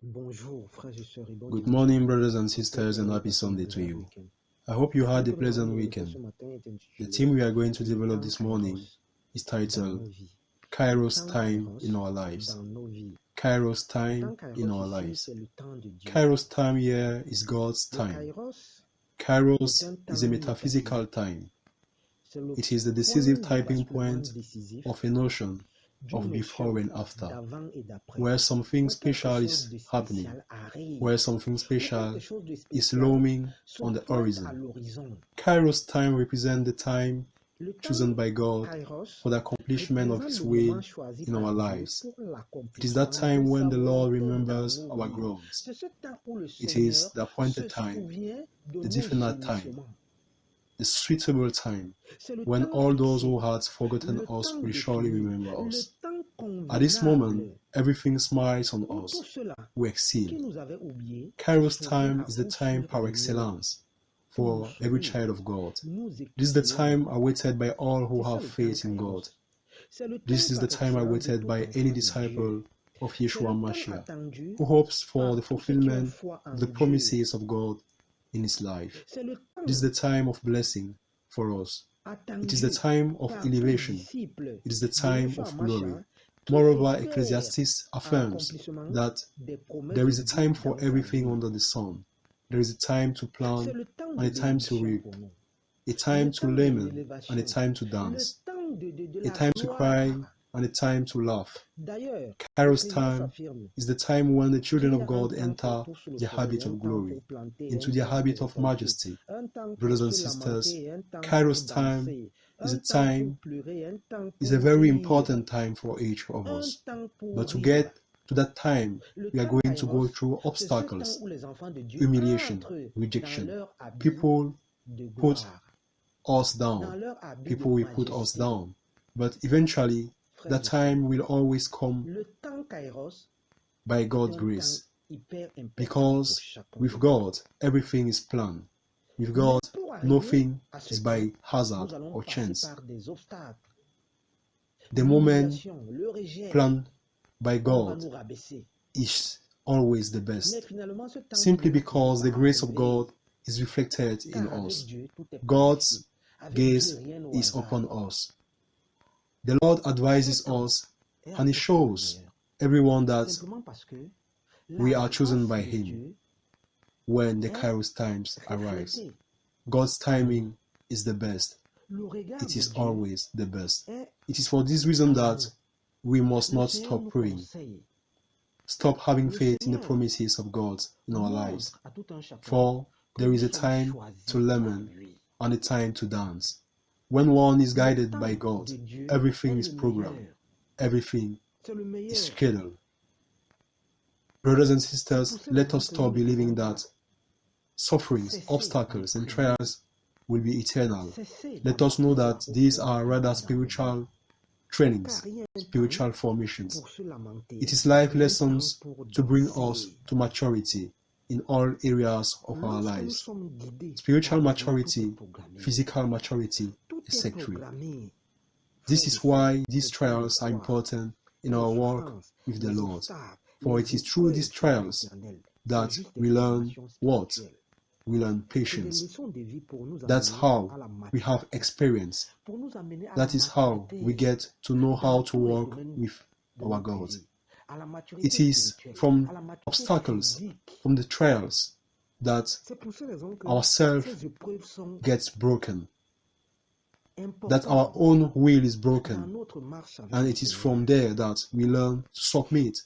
Good morning, brothers and sisters, and happy Sunday to you. I hope you had a pleasant weekend. The theme we are going to develop this morning is titled KAIROS time in our lives. KAIROS time in our lives. KAIROS time here is God's time. KAIROS is a metaphysical time. It is the decisive typing point of a notion of before and after, where something special is happening, where something special is looming on the horizon. KAIROS time represents the time chosen by God for the accomplishment of His will in our lives. It is that time when the Lord remembers our groans. It is the appointed time, the definite time, the suitable time, when all those who had forgotten us will surely remember us. At this moment, everything smiles on us. We excel. KAIROS time is the time par excellence for every child of God. This is the time awaited by all who have faith in God. This is the time awaited by any disciple of Yeshua Mashiach who hopes for the fulfillment of the promises of God in his life. This is the time of blessing for us. It is the time of elevation. It is the time of glory. Moreover, Ecclesiastes affirms that there is a time for everything under the sun. There is a time to plant and a time to reap, a time to lament and a time to dance, a time to cry and a time to laugh. KAIROS time is the time when the children of God enter the habit of glory, into the habit of majesty. Brothers and sisters, KAIROS time is a very important time for each of us. But to get to that time, we are going to go through obstacles, humiliation, rejection. People put us down. People will put us down. But eventually, that time will always come by God's grace. Because with God, everything is planned. With God, nothing is by hazard or chance. The moment planned by God is always the best, simply because the grace of God is reflected in us. God's gaze is upon us. The Lord advises us and He shows everyone that we are chosen by Him when the KAIROS times arise. God's timing is the best. It is always the best. It is for this reason that we must not stop praying. Stop having faith in the promises of God in our lives. For there is a time to lament and a time to dance. When one is guided by God, everything is programmed. Everything is scheduled. Brothers and sisters, let us stop believing that sufferings, obstacles, and trials will be eternal. Let us know that these are rather spiritual trainings, spiritual formations. It is life lessons to bring us to maturity in all areas of our lives. Spiritual maturity, physical maturity, etc. This is why these trials are important in our walk with the Lord. For it is through these trials that we learn what? We learn patience. That's how we have experience. That is how we get to know how to walk with our God. It is from obstacles, from the trials, that our self gets broken, that our own will is broken, and it is from there that we learn to submit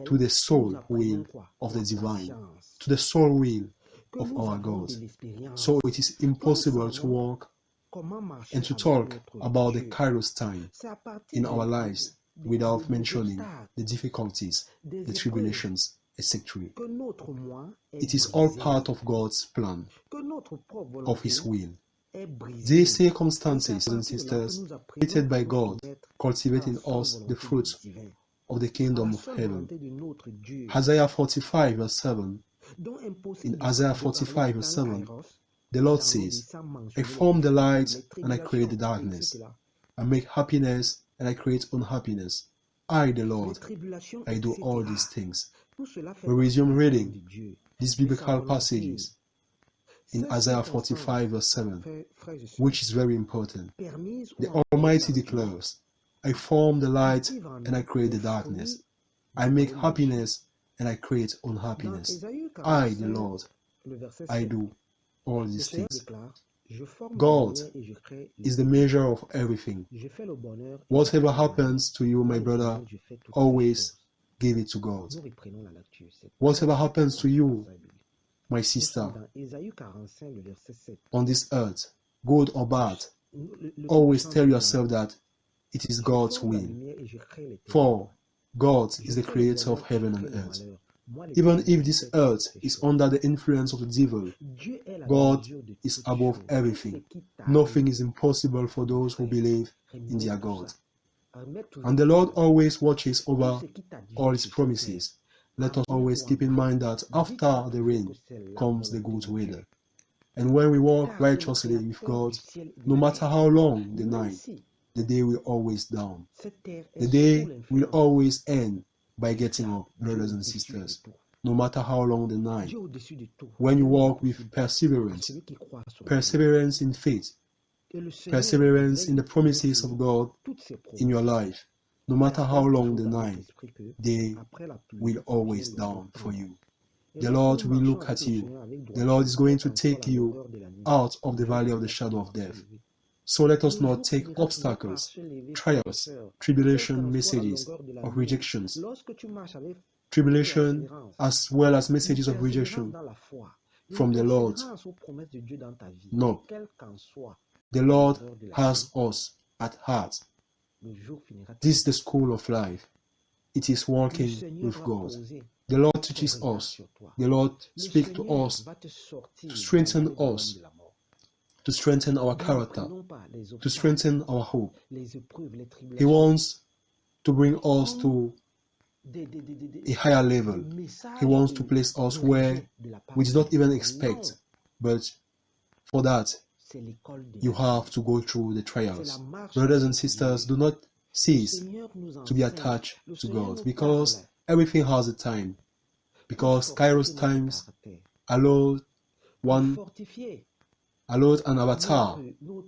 to the soul will of the divine, to the soul will of our God. So it is impossible to walk and to talk about the KAIROS time in our lives without mentioning the difficulties, the tribulations, etc. It is all part of God's plan, of His will. These circumstances and sisters created by God cultivate in us the fruits of the kingdom of heaven. Isaiah 45 verse 7. In Isaiah 45 verse 7, the Lord says, I form the light and I create the darkness. I make happiness and I create unhappiness. I, the Lord, I do all these things. We resume reading these biblical passages in Isaiah 45 verse 7, which is very important. The Almighty declares, I form the light and I create the darkness. I make happiness and I create unhappiness. I, the Lord, I do all these things. God is the measure of everything. Whatever happens to you, my brother, always give it to God. Whatever happens to you, my sister, on this earth, good or bad, always tell yourself that it is God's will. For God is the creator of heaven and earth. Even if this earth is under the influence of the devil, God is above everything. Nothing is impossible for those who believe in their God. And the Lord always watches over all his promises. Let us always keep in mind that after the rain comes the good weather. And when we walk righteously with God, no matter how long the night, the day will always dawn. The day will always end by getting up, brothers and sisters, no matter how long the night. When you walk with perseverance, perseverance in faith, perseverance in the promises of God in your life, no matter how long the night, they will always dawn for you. The Lord will look at you. The Lord is going to take you out of the valley of the shadow of death. So let us not take obstacles, trials, tribulation, messages of rejections, tribulation as well as messages of rejection from the Lord. No. The Lord has us at heart. This is the school of life. It is walking with God. The Lord teaches us. The Lord speaks to us to strengthen us, to strengthen our character, to strengthen our hope. He wants to bring us to a higher level. He wants to place us where we did not even expect. But for that, you have to go through the trials. Brothers and sisters, do not cease to be attached to God, because everything has a time. Because KAIROS times allowed an avatar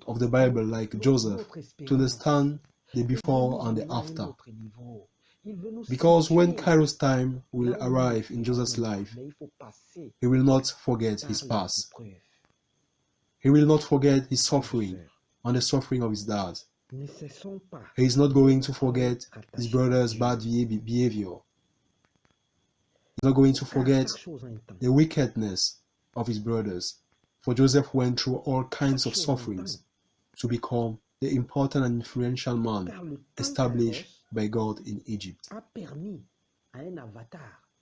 of the Bible like Joseph to understand the before and the after. Because when KAIROS time will arrive in Joseph's life, he will not forget his past. He will not forget his suffering and the suffering of his dad. He is not going to forget his brother's bad behavior. He is not going to forget the wickedness of his brothers. For Joseph went through all kinds of sufferings to become the important and influential man established by God in Egypt.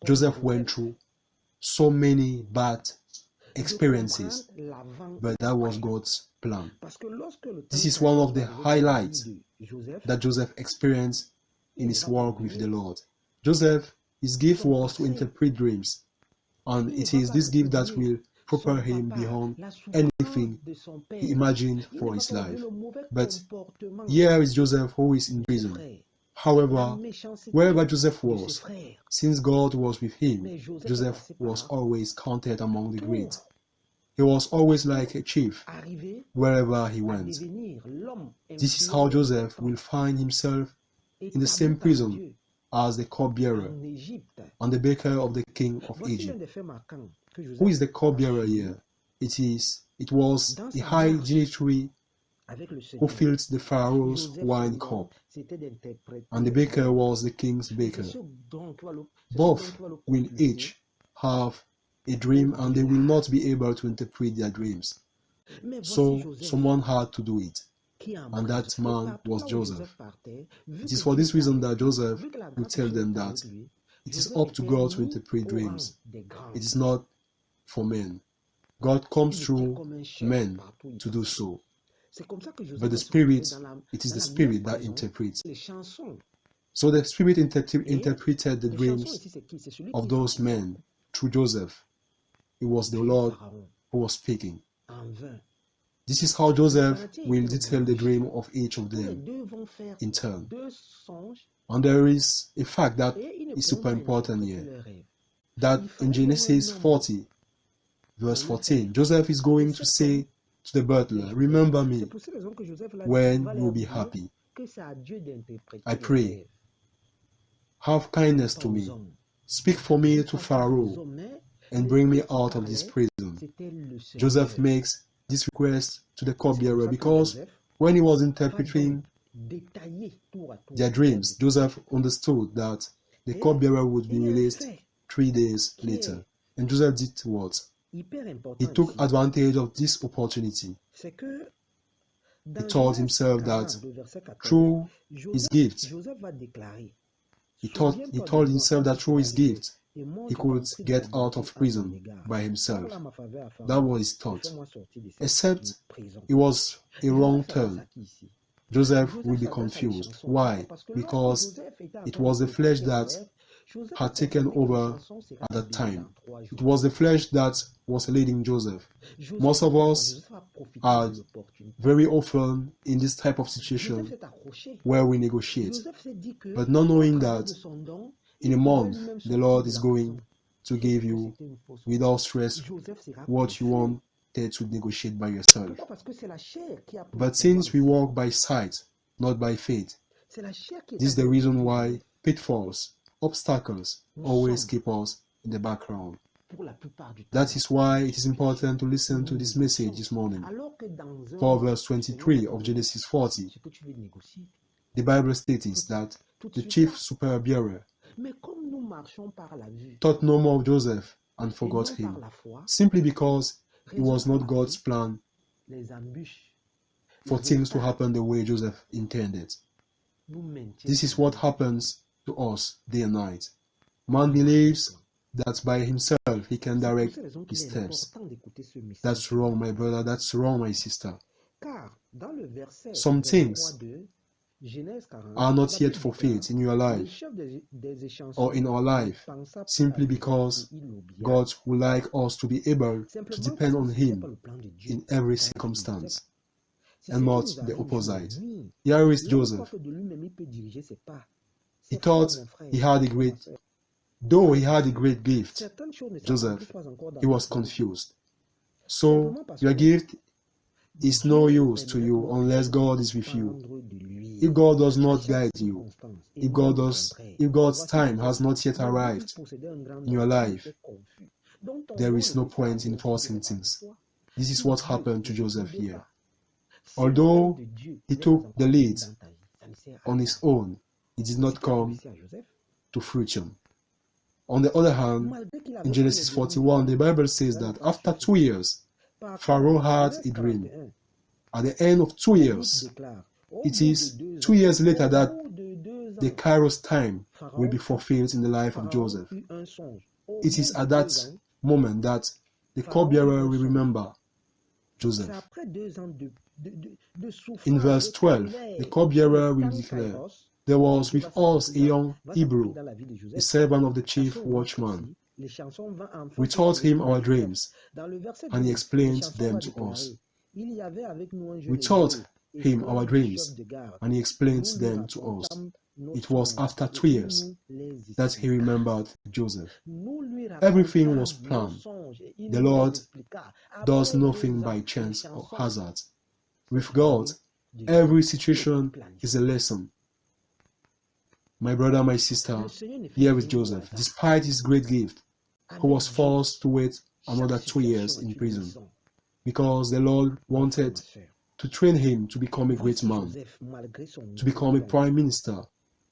Joseph went through so many bad experiences, but that was God's plan. This is one of the highlights that Joseph experienced in his walk with the Lord. Joseph, his gift was to interpret dreams, and it is this gift that will prepare him beyond anything he imagined for his life. But here is Joseph who is in prison. However, wherever Joseph was, since God was with him, Joseph was always counted among the great. He was always like a chief wherever he went. This is how Joseph will find himself in the same prison as the cupbearer and the baker of the king of Egypt. Who is the cupbearer here? It was the high dignitary who filled the Pharaoh's wine cup, and the baker was the king's baker. Both will each have a dream, and they will not be able to interpret their dreams. So someone had to do it, and that man was Joseph. It is for this reason that Joseph will tell them that it is up to God to interpret dreams. It is not for men. God comes through men to do so. But the Spirit, it is the Spirit that interprets. So the Spirit interpreted the dreams of those men through Joseph. It was the Lord who was speaking. This is how Joseph will detail the dream of each of them in turn. And there is a fact that is super important here. that in Genesis 40, verse 14, Joseph is going to say to the butler, remember me when you will be happy. I pray, have kindness to me. Speak for me to Pharaoh and bring me out of this prison. Joseph makes this request to the cupbearer because when he was interpreting their dreams, Joseph understood that the cupbearer would be released 3 days later. And Joseph did what? He took advantage of this opportunity. He told himself that through his gift, he told himself that through his gift, he could get out of prison by himself. That was his thought. Except it was a wrong turn. Joseph will be confused. Why? Because it was the flesh that had taken over at that time. It was the flesh that was leading Joseph. Most of us are very often in this type of situation where we negotiate, but not knowing that in a month the Lord is going to give you without stress what you wanted to negotiate by yourself. But since we walk by sight, not by faith, this is the reason why pitfalls, obstacles always keep us in the background. That is why it is important to listen to this message this morning. For verse 23 of Genesis 40, the Bible states that the chief superbearer thought no more of Joseph and forgot him, simply because it was not God's plan for things to happen the way Joseph intended. This is what happens to us day and night. Man believes that by himself he can direct his steps. That's wrong, my brother. That's wrong, my sister. Some things are not yet fulfilled in your life or in our life simply because God would like us to be able to depend on Him in every circumstance and not the opposite. Here is Joseph. He thought he had a great gift, Joseph, he was confused. So your gift is no use to you unless God is with you. If God does not guide you, if God's time has not yet arrived in your life, there is no point in forcing things. This is what happened to Joseph here. Although he took the lead on his own, it did not come to fruition. On the other hand, in Genesis 41, the Bible says that after 2 years, Pharaoh had a dream. At the end of 2 years, it is 2 years later that the KAIROS time will be fulfilled in the life of Joseph. It is at that moment that the cupbearer will remember Joseph. In verse 12, the cupbearer will declare, there was with us a young Hebrew, a servant of the chief watchman. We taught him our dreams, and he explained them to us. We taught him our dreams, and he explained them to us. It was after 2 years that he remembered Joseph. Everything was planned. The Lord does nothing by chance or hazard. With God, every situation is a lesson. My brother, my sister, here is Joseph. Despite his great gift, who was forced to wait another 2 years in prison, because the Lord wanted to train him to become a great man, to become a prime minister,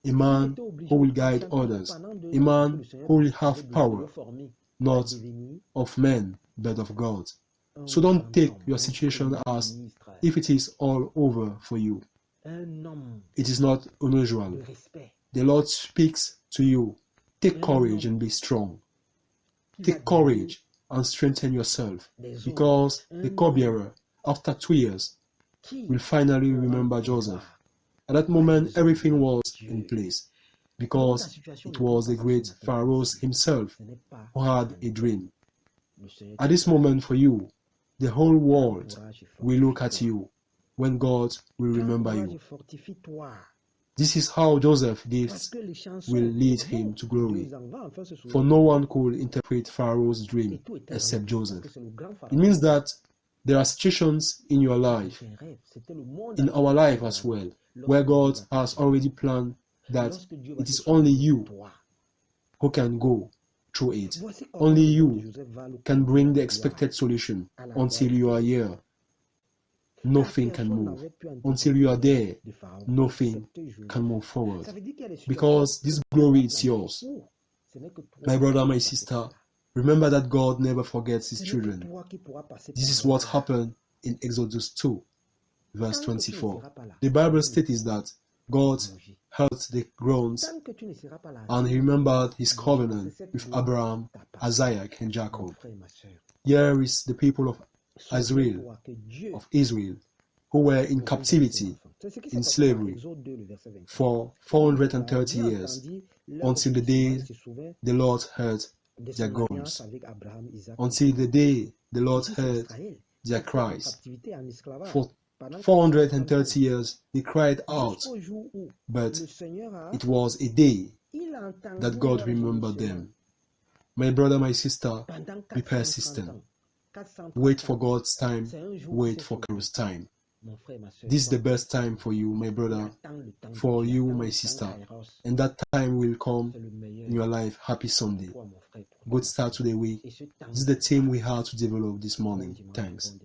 a man who will guide others, a man who will have power, not of men, but of God. So don't take your situation as if it is all over for you. It is not unusual. The Lord speaks to you. Take courage and be strong. Take courage and strengthen yourself, because the cupbearer, after 2 years, will finally remember Joseph. At that moment, everything was in place, because it was the great Pharaoh himself who had a dream. At this moment for you, the whole world will look at you when God will remember you. This is how Joseph's gifts will lead him to glory. For no one could interpret Pharaoh's dream except Joseph. It means that there are situations in your life, in our life as well, where God has already planned that it is only you who can go through it. Only you can bring the expected solution. Until you are here, nothing can move. Until you are there, nothing can move forward. Because this glory is yours. My brother, my sister, remember that God never forgets his children. This is what happened in Exodus 2, verse 24. The Bible states that God heard the groans and he remembered his covenant with Abraham, Isaac, and Jacob. Here is the people of Israel, who were in captivity, in slavery, for 430 years, until the day the Lord heard their groans, until the day the Lord heard their cries. For 430 years they cried out, but it was a day that God remembered them. My brother, my sister, be persistent. Wait for God's time, wait for KAIROS time. This is the best time for you, my brother, for you, my sister, and that time will come in your life. Happy Sunday. Good start to the week. This is the team we had to develop this morning. Thanks.